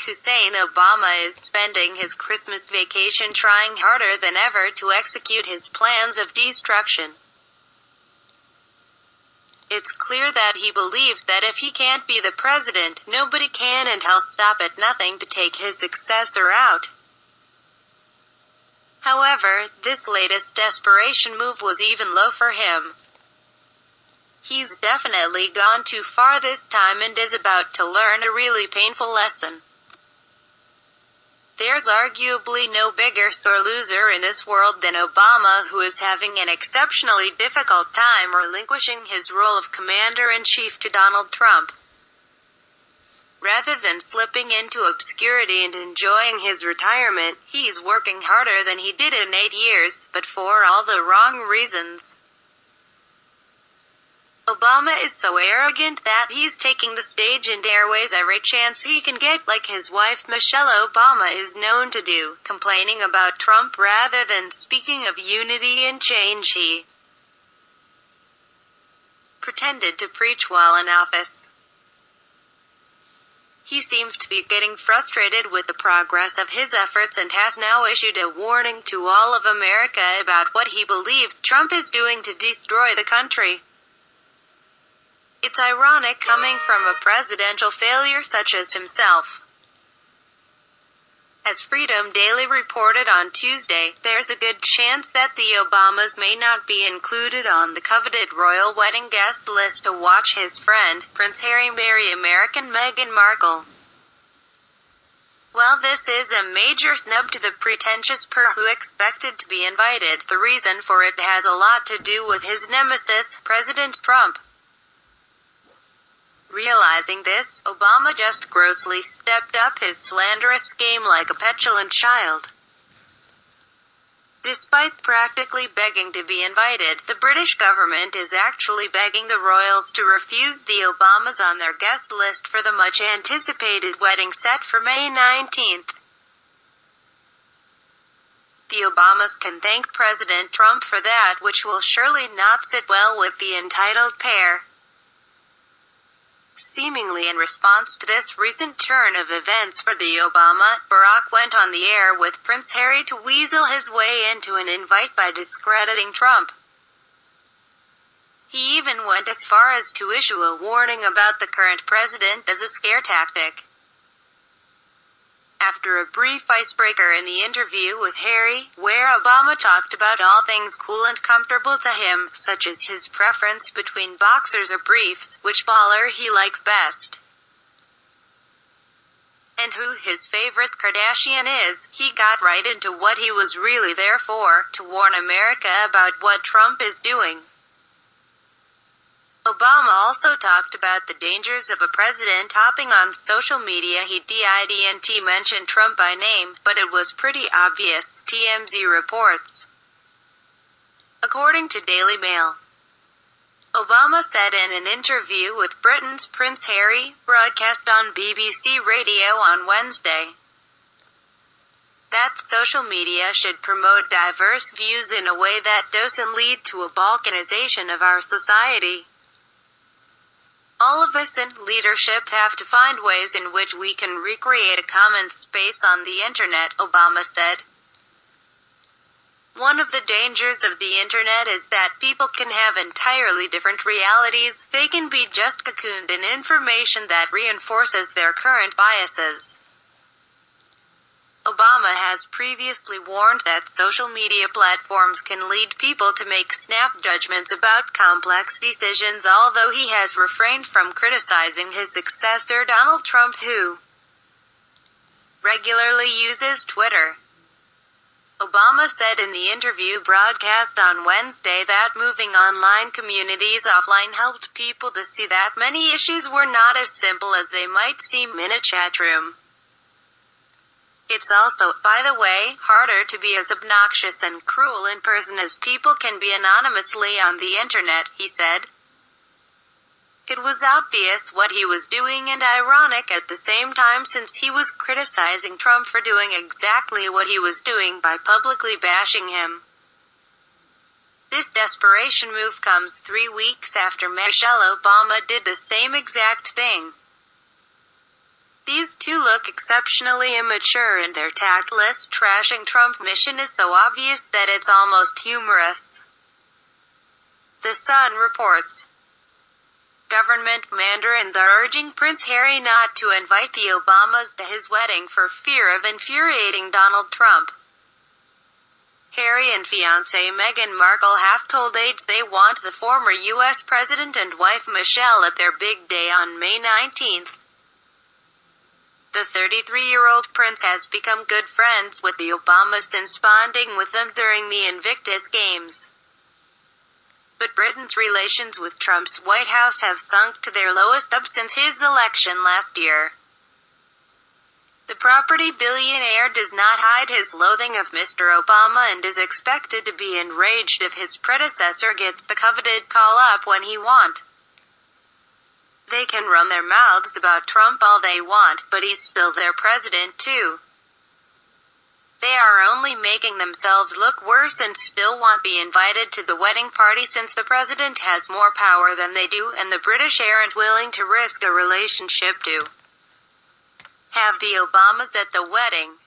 Hussein Obama is spending his Christmas vacation trying harder than ever to execute his plans of destruction. It's clear that he believes that if he can't be the president, nobody can, and he'll stop at nothing to take his successor out. However, this latest desperation move was even low for him. He's definitely gone too far this time and is about to learn a really painful lesson. There's arguably no bigger sore loser in this world than Obama, who is having an exceptionally difficult time relinquishing his role of commander-in-chief to Donald Trump. Rather than slipping into obscurity and enjoying his retirement, he's working harder than he did in 8 years, but for all the wrong reasons. Obama is so arrogant that he's taking the stage and airways every chance he can get, like his wife Michelle Obama is known to do, complaining about Trump rather than speaking of unity and change. He pretended to preach while in office. He seems to be getting frustrated with the progress of his efforts and has now issued a warning to all of America about what he believes Trump is doing to destroy the country. It's ironic coming from a presidential failure such as himself. As Freedom Daily reported on Tuesday, there's a good chance that the Obamas may not be included on the coveted royal wedding guest list to watch his friend, Prince Harry, marry American Meghan Markle. While this is a major snub to the pretentious pair who expected to be invited, the reason for it has a lot to do with his nemesis, President Trump. Realizing this, Obama just grossly stepped up his slanderous game like a petulant child. Despite practically begging to be invited, the British government is actually begging the royals to refuse the Obamas on their guest list for the much-anticipated wedding set for May 19th. The Obamas can thank President Trump for that, which will surely not sit well with the entitled pair. Seemingly in response to this recent turn of events for the Obama, Barack went on the air with Prince Harry to weasel his way into an invite by discrediting Trump. He even went as far as to issue a warning about the current president as a scare tactic. After a brief icebreaker in the interview with Harry, where Obama talked about all things cool and comfortable to him, such as his preference between boxers or briefs, which baller he likes best, and who his favorite Kardashian is, he got right into what he was really there for, to warn America about what Trump is doing. Obama also talked about the dangers of a president hopping on social media. He didn't mention Trump by name, but it was pretty obvious, TMZ reports. According to Daily Mail, Obama said in an interview with Britain's Prince Harry, broadcast on BBC Radio on Wednesday, that social media should promote diverse views in a way that doesn't lead to a balkanization of our society. All of us in leadership have to find ways in which we can recreate a common space on the internet, Obama said. One of the dangers of the internet is that people can have entirely different realities. They can be just cocooned in information that reinforces their current biases. Obama has previously warned that social media platforms can lead people to make snap judgments about complex decisions, although he has refrained from criticizing his successor Donald Trump, who regularly uses Twitter. Obama said in the interview broadcast on Wednesday that moving online communities offline helped people to see that many issues were not as simple as they might seem in a chat room. It's also, by the way, harder to be as obnoxious and cruel in person as people can be anonymously on the internet, he said. It was obvious what he was doing and ironic at the same time, since he was criticizing Trump for doing exactly what he was doing by publicly bashing him. This desperation move comes 3 weeks after Michelle Obama did the same exact thing. These two look exceptionally immature, and their tactless trashing Trump mission is so obvious that it's almost humorous. The Sun reports. Government mandarins are urging Prince Harry not to invite the Obamas to his wedding for fear of infuriating Donald Trump. Harry and fiancée Meghan Markle have told aides they want the former U.S. president and wife Michelle at their big day on May 19th. The 33-year-old prince has become good friends with the Obamas since bonding with them during the Invictus Games. But Britain's relations with Trump's White House have sunk to their lowest ebb since his election last year. The property billionaire does not hide his loathing of Mr. Obama and is expected to be enraged if his predecessor gets the coveted call-up when he wants. They can run their mouths about Trump all they want, but he's still their president too. They are only making themselves look worse and still won't be invited to the wedding party since the president has more power than they do, and the British aren't willing to risk a relationship to have the Obamas at the wedding.